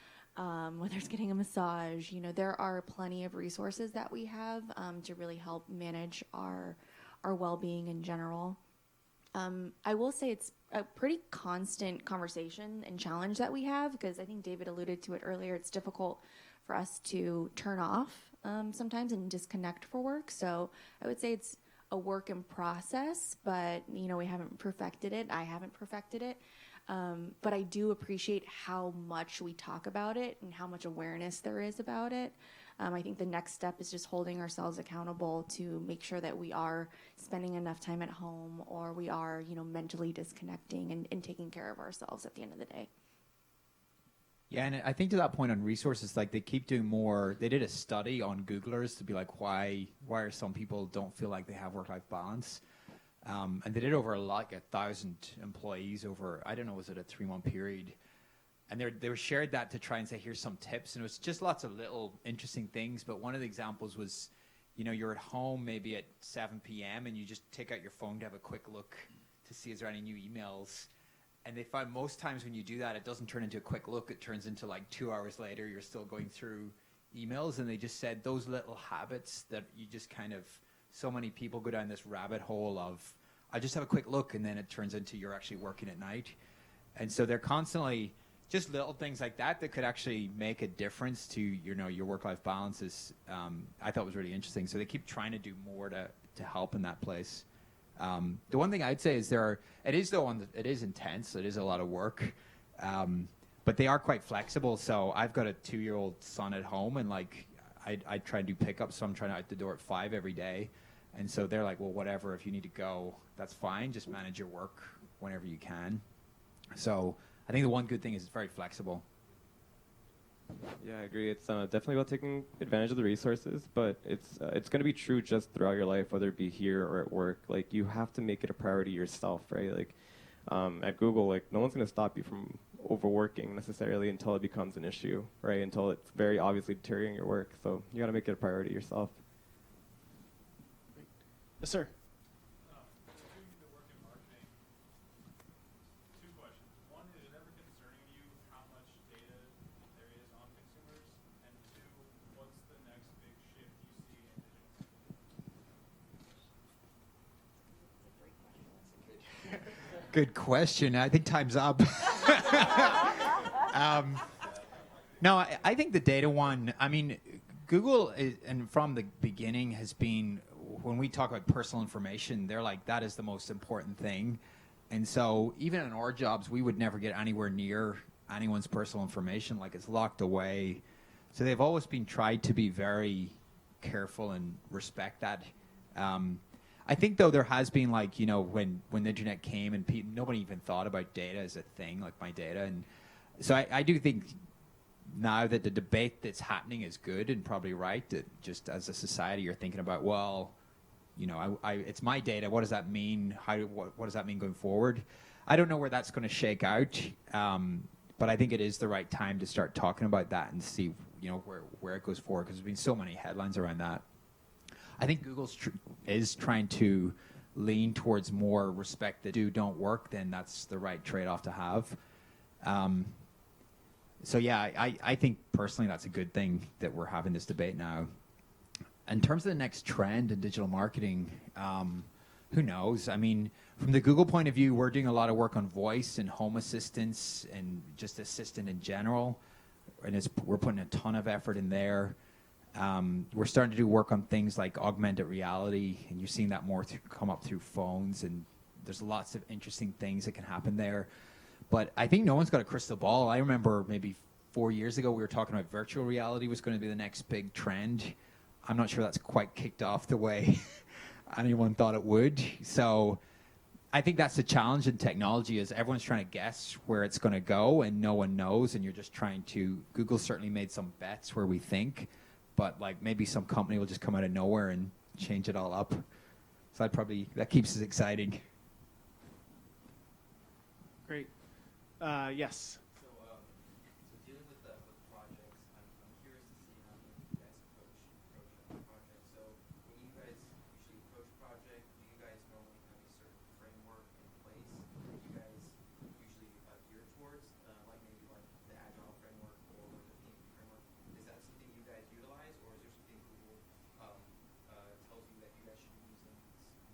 whether it's getting a massage, there are plenty of resources that we have to really help manage our well-being in general. I will say it's a pretty constant conversation and challenge that we have, because I think David alluded to it earlier. It's difficult for us to turn off sometimes and disconnect for work. So I would say it's a work in process, but we haven't perfected it. I haven't perfected it. But I do appreciate how much we talk about it and how much awareness there is about it. I think the next step is just holding ourselves accountable to make sure that we are spending enough time at home, or we are, mentally disconnecting and taking care of ourselves at the end of the day. Yeah, and I think to that point on resources, like they keep doing more. They did a study on Googlers to be like, why are some people don't feel like they have work-life balance? And they did over like 1,000 employees over, I don't know, was it a 3-month period? And they were shared that to try and say, here's some tips. And it was just lots of little interesting things. But one of the examples was, you're at home maybe at 7 p.m. and you just take out your phone to have a quick look to see is there any new emails. And they find most times when you do that, it doesn't turn into a quick look. It turns into like 2 hours later, you're still going through emails. And they just said those little habits that you just kind of, so many people go down this rabbit hole of, I just have a quick look, and then it turns into you're actually working at night. And so they're constantly, just little things like that could actually make a difference to, your work-life balance is, I thought was really interesting. So they keep trying to do more to help in that place. The one thing I'd say is it is intense. It is a lot of work, but they are quite flexible. So I've got a 2-year-old son at home, and like I try and do pickups. So I'm trying to out the door at 5 every day, and so they're like, well, whatever. If you need to go, that's fine. Just manage your work whenever you can. So I think the one good thing is it's very flexible. Yeah, I agree. It's definitely about taking advantage of the resources, but it's going to be true just throughout your life, whether it be here or at work. Like, you have to make it a priority yourself, right? Like, at Google, like, no one's going to stop you from overworking necessarily until it becomes an issue, right? Until it's very obviously deteriorating your work. So you got to make it a priority yourself. Yes, sir. Good question. I think time's up. No, I think the data one, I mean, Google is, and from the beginning has been, when we talk about personal information, they're like, that is the most important thing. And so even in our jobs, we would never get anywhere near anyone's personal information. Like, it's locked away. So they've always been tried to be very careful and respect that. I think, though, there has been, like, when the internet came and nobody even thought about data as a thing, like my data. And so I do think now that the debate that's happening is good and probably right, that just as a society you're thinking about, well, it's my data. What does that mean? What does that mean going forward? I don't know where that's going to shake out, but I think it is the right time to start talking about that and see, where it goes forward, because there's been so many headlines around that. I think Google is trying to lean towards more respect that don't work, then that's the right trade-off to have. So yeah, I think personally that's a good thing that we're having this debate now. In terms of the next trend in digital marketing, who knows? I mean, from the Google point of view, we're doing a lot of work on voice and home assistance and just assistant in general, and we're putting a ton of effort in there. We're starting to do work on things like augmented reality, and you're seeing that more come up through phones, and there's lots of interesting things that can happen there. But I think no one's got a crystal ball. I remember maybe 4 years ago we were talking about virtual reality was going to be the next big trend. I'm not sure that's quite kicked off the way anyone thought it would. So I think that's the challenge in technology, is everyone's trying to guess where it's going to go, and no one knows, and you're just trying to... Google certainly made some bets where we think, but like maybe some company will just come out of nowhere and change it all up. So that keeps us exciting. Great. Yes. So dealing with projects, I'm curious to see how you guys approach a project. So when you guys usually approach a project, do you guys normally have a certain framework in place that you guys usually gear towards, like maybe like the Agile framework or the PMP framework? Is that something you guys utilize, or is there something Google tells you that you guys should be using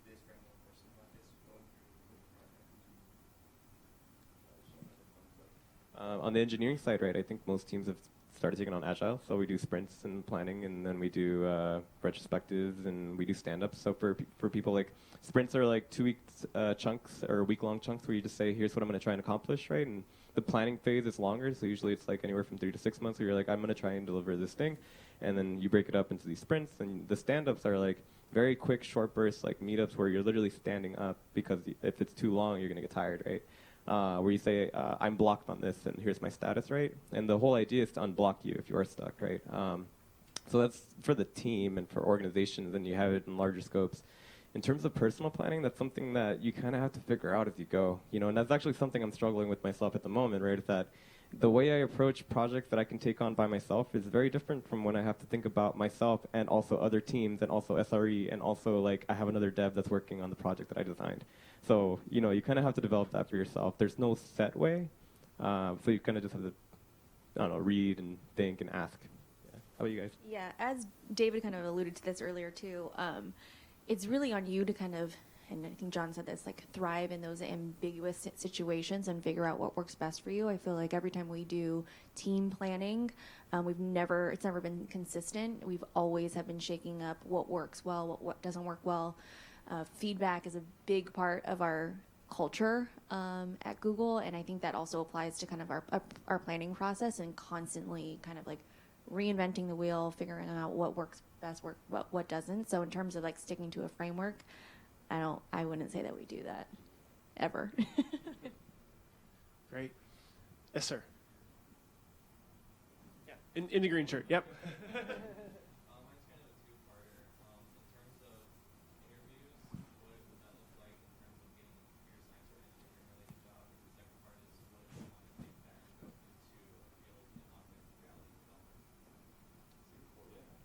this framework or something like this going through with the project? On the engineering side, right, I think most teams have started taking on Agile. So we do sprints and planning, and then we do retrospectives, and we do stand-ups. So for people, like, sprints are like 2 week chunks or week-long chunks where you just say, here's what I'm going to try and accomplish, right? And the planning phase is longer. So usually it's like anywhere from 3 to 6 months where you're like, I'm going to try and deliver this thing. And then you break it up into these sprints. And the stand-ups are like very quick, short bursts, like meetups where you're literally standing up because if it's too long, you're going to get tired, right? Where you say, I'm blocked on this and here's my status, right? And the whole idea is to unblock you if you're stuck, right? So that's for the team and for organizations, and you have it in larger scopes. In terms of personal planning, that's something that you kind of have to figure out as you go, you know, and that's actually something I'm struggling with myself at the moment, right? Is that the way I approach projects that I can take on by myself is very different from when I have to think about myself and also other teams and also SRE and also like I have another dev that's working on the project that I designed. So, you know, you kind of have to develop that for yourself. There's no set way, so you kind of just have to, I don't know, read and think and ask. Yeah. How about you guys? Yeah, as David kind of alluded to this earlier too, it's really on you to kind of, and I think John said this, like thrive in those ambiguous situations and figure out what works best for you. I feel like every time we do team planning, it's never been consistent. We've always have been shaking up what works well, what doesn't work well. Feedback is a big part of our culture at Google, and I think that also applies to kind of our planning process and constantly kind of like reinventing the wheel, figuring out what works best, what doesn't. So in terms of like sticking to a framework, I wouldn't say that we do that ever. Great. Yes, sir. Yeah, in the green shirt. Yep. Mine's kind of a two-parter. In terms of interviews, what would that look like in terms of getting a computer science or engineering-related job? And the second part is, what if you want to take that and go into a field in augmented reality development?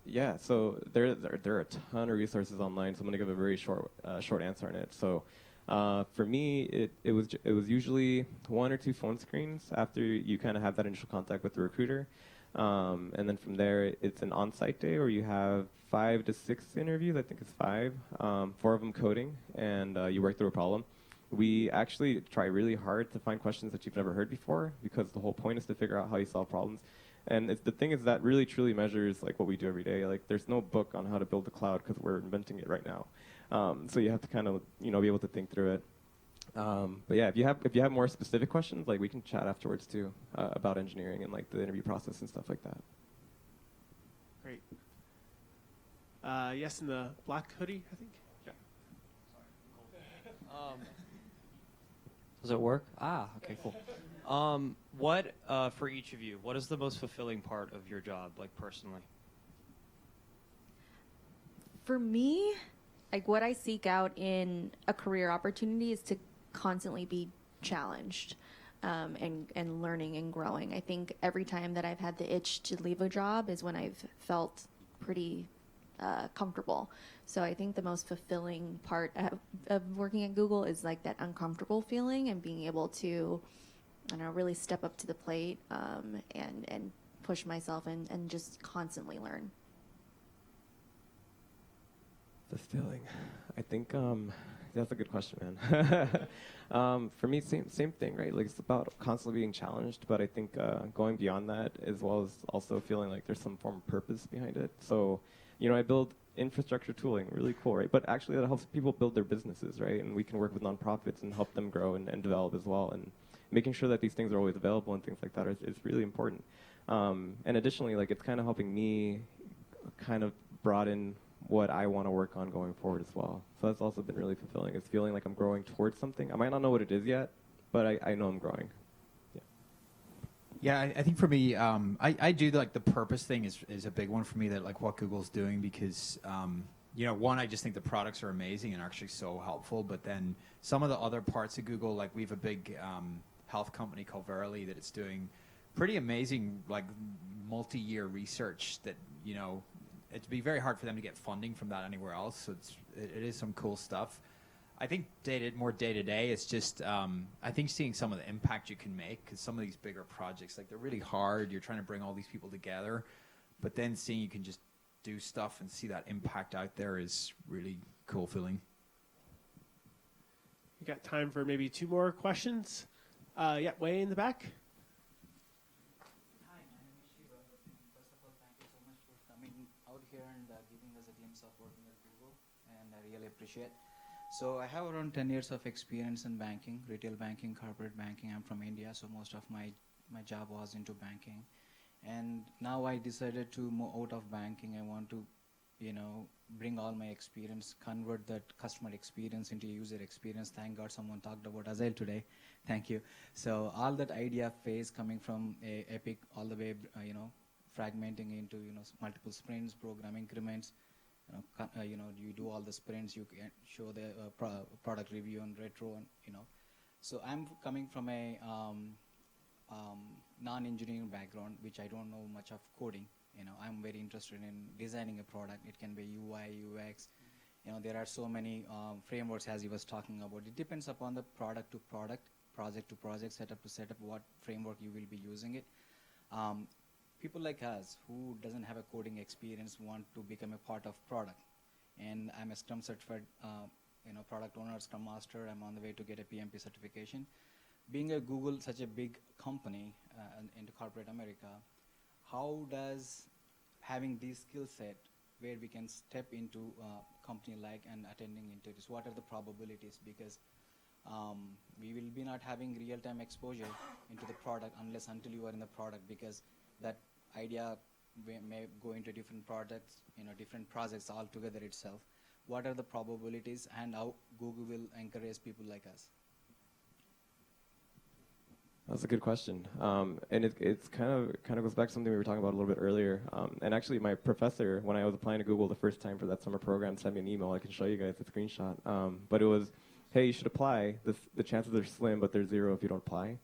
Yeah, so there are a ton of resources online. So I'm gonna give a very short answer on it. So for me, it was usually 1 or 2 phone screens after you kind of have that initial contact with the recruiter, and then from there it's an on-site day where you have 5 to 6 interviews. I think it's 5, 4 of them coding, and you work through a problem. We actually try really hard to find questions that you've never heard before because the whole point is to figure out how you solve problems. And the thing is that really truly measures like what we do every day. Like there's no book on how to build the cloud because we're inventing it right now. So you have to kind of be able to think through it. But yeah, if you have more specific questions, like we can chat afterwards too about engineering and like the interview process and stuff like that. Great. Yes, in the black hoodie, I think. Yeah. Does it work? Okay, cool. What, for each of you, what is the most fulfilling part of your job, like personally? For me, like what I seek out in a career opportunity is to constantly be challenged and learning and growing. I think every time that I've had the itch to leave a job is when I've felt pretty comfortable. So I think the most fulfilling part of working at Google is like that uncomfortable feeling and being able to, I don't know, really step up to the plate and push myself and just constantly learn. Fulfilling. I think that's a good question, man. For me, same thing, right? Like it's about constantly being challenged, but I think going beyond that, as well as also feeling like there's some form of purpose behind it. So, I build infrastructure tooling, really cool, right? But actually, that helps people build their businesses, right? And we can work with nonprofits and help them grow and develop as well. And making sure that these things are always available and things like that is really important. And additionally, like it's kind of helping me kind of broaden what I want to work on going forward as well. So that's also been really fulfilling. It's feeling like I'm growing towards something. I might not know what it is yet, but I know I'm growing. Yeah, I think for me, I do like the purpose thing is a big one for me, that like what Google's doing, because one, I just think the products are amazing and actually so helpful. But then some of the other parts of Google, like we have a big health company called Verily that it's doing pretty amazing, like multi-year research that it'd be very hard for them to get funding from that anywhere else. So it is some cool stuff. I think more day to day, it's just I think seeing some of the impact you can make, because some of these bigger projects, like they're really hard. You're trying to bring all these people together, but then seeing you can just do stuff and see that impact out there is really cool feeling. We got time for maybe 2 more questions. Yeah, way in the back. Hi, my name is Shiva. First of all, thank you so much for coming out here and giving us a glimpse of working at Google, and I really appreciate. So I have around 10 years of experience in banking, retail banking, corporate banking. I'm from India, so most of my job was into banking. And now I decided to move out of banking. I want to, bring all my experience, convert that customer experience into user experience. Thank God someone talked about Agile today. Thank you. So all that idea phase coming from Epic all the way, fragmenting into, multiple sprints, program increments. You do all the sprints, you can show the product review and retro, and So I'm coming from a non-engineering background, which I don't know much of coding. I'm very interested in designing a product. It can be UI, UX. There are so many frameworks, as he was talking about. It depends upon the product to product, project to project, setup to setup, what framework you will be using it. People like us who doesn't have a coding experience want to become a part of product. And I'm a Scrum certified product owner, Scrum Master. I'm on the way to get a PMP certification. Being a Google, such a big company into corporate America, how does having this skill set where we can step into a company like and attending into this, what are the probabilities? Because we will be not having real-time exposure into the product until you are in the product, because that idea may go into different products, different projects altogether itself. What are the probabilities, and how Google will encourage people like us? That's a good question, and it's kind of goes back to something we were talking about a little bit earlier. And actually, my professor, when I was applying to Google the first time for that summer program, sent me an email. I can show you guys the screenshot. But it was, hey, you should apply. The chances are slim, but they're zero if you don't apply.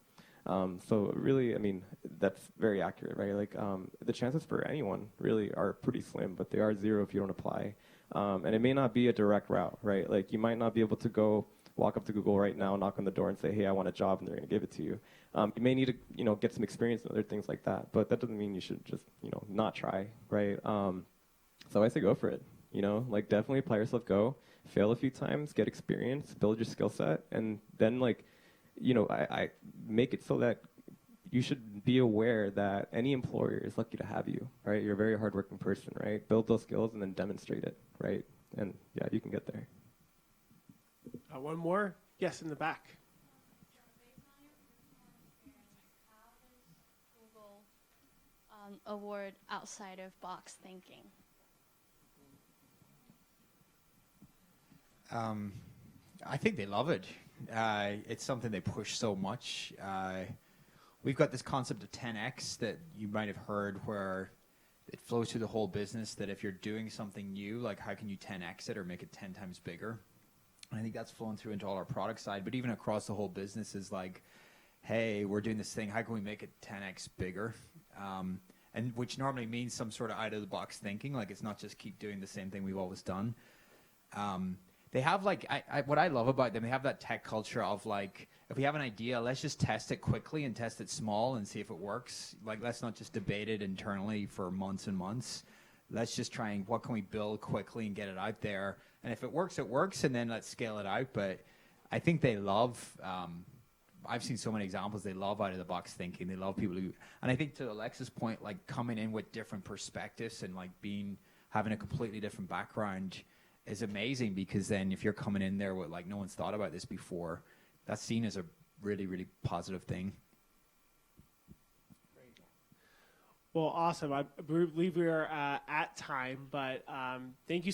So really, I mean, that's very accurate, right? Like the chances for anyone really are pretty slim, but they are zero if you don't apply. And it may not be a direct route, right? Like you might not be able to walk up to Google right now, knock on the door and say, hey, I want a job, and they're going to give it to you. You may need to, get some experience and other things like that, but that doesn't mean you should just, not try, right? So I say go for it, like definitely apply yourself, go, fail a few times, get experience, build your skill set, and then I make it so that you should be aware that any employer is lucky to have you, right? You're a very hardworking person, right? Build those skills and then demonstrate it, right? And yeah, you can get there. One more? Yes, in the back. Award outside of box thinking? I think they love it. It's something they push so much. We've got this concept of 10x that you might have heard, where it flows through the whole business, that if you're doing something new, like how can you 10x it or make it 10 times bigger? And I think that's flowing through into all our product side, but even across the whole business is like, hey, we're doing this thing, how can we make it 10x bigger? And which normally means some sort of out-of-the-box thinking, like it's not just keep doing the same thing we've always done. They have what I love about them, they have that tech culture of like, if we have an idea, let's just test it quickly and test it small and see if it works. Like, let's not just debate it internally for months and months. Let's just try and what can we build quickly and get it out there. And if it works, and then let's scale it out. But I think they love, I've seen so many examples, they love out-of-the-box thinking. They love people who, and I think to Alexa's point, like coming in with different perspectives and like having a completely different background is amazing, because then if you're coming in there with like no one's thought about this before, that's seen as a really, really positive thing. Well, awesome. I believe we are at time, but thank you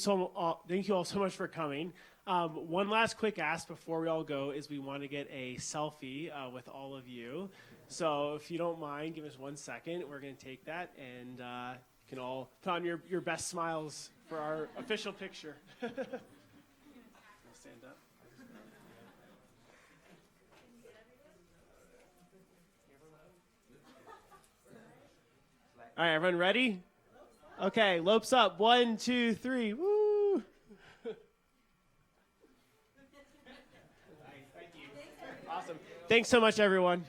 all so much for coming. One last quick ask before we all go is we want to get a selfie with all of you. So if you don't mind, give us 1 second. We're going to take that, and you can all put on your best smiles for our official picture. Stand up. All right, everyone ready? Okay, lopes up. 1, 2, 3. Woo! Nice, thank you. Awesome. Thanks so much, everyone.